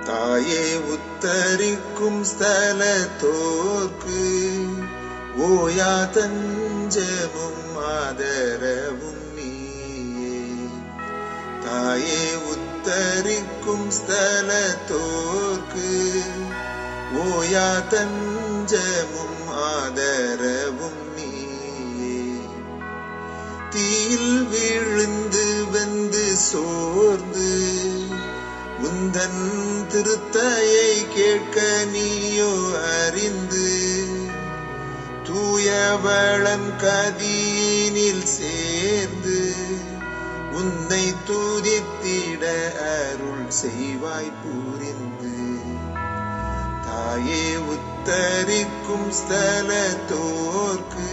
தாயே உத்தரிக்கும் ஸ்தலத்தோர்க்கு ஓயா தஞ்சமும் ஆதரவும் நீயே. தாயே உத்தரிக்கும் ஸ்தலத்தோர்க்கு ஓயா தஞ்சமும் ஆதரவும் நீயே. தீயில் விழுந்து வந்து சோர்ந்து உந்தன் திருத்தையை கேட்க நீயோ அறிந்து தூயவளன் கதியினில் சேர்ந்து உன்னை துதித்திட அருள் செய்வாய் புரிந்து. தாயே உத்தரிக்கும் ஸ்தலத்தோர்க்கு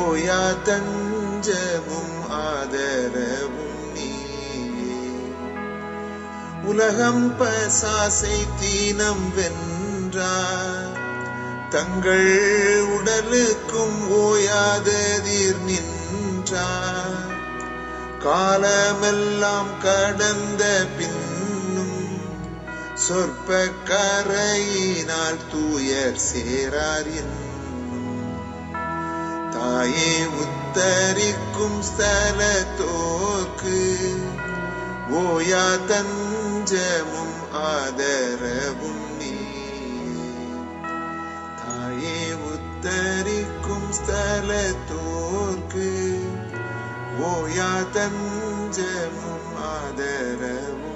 ஓயா தஞ்சமும் ஆதரவும் நீயே. உலகம் பசாசை தீனம் வென்றார் தங்கள் உடலுக்கும் ஓயாததிர் நின்றார். காலமெல்லாம் கடந்த பின்னும் சொற்ப கரையினால் தூயர் சேரார் என்னும். தாயே உத்தரிக்கும் ஸ்தலத்தோர்க்கு ஓயா தஞ்சமும் ஆதரவும் நீயே. தாயே உத்தரிக்கும் ஸ்தலத்தோர்க்கு ஓயா தஞ்சமும் ஆதரவும்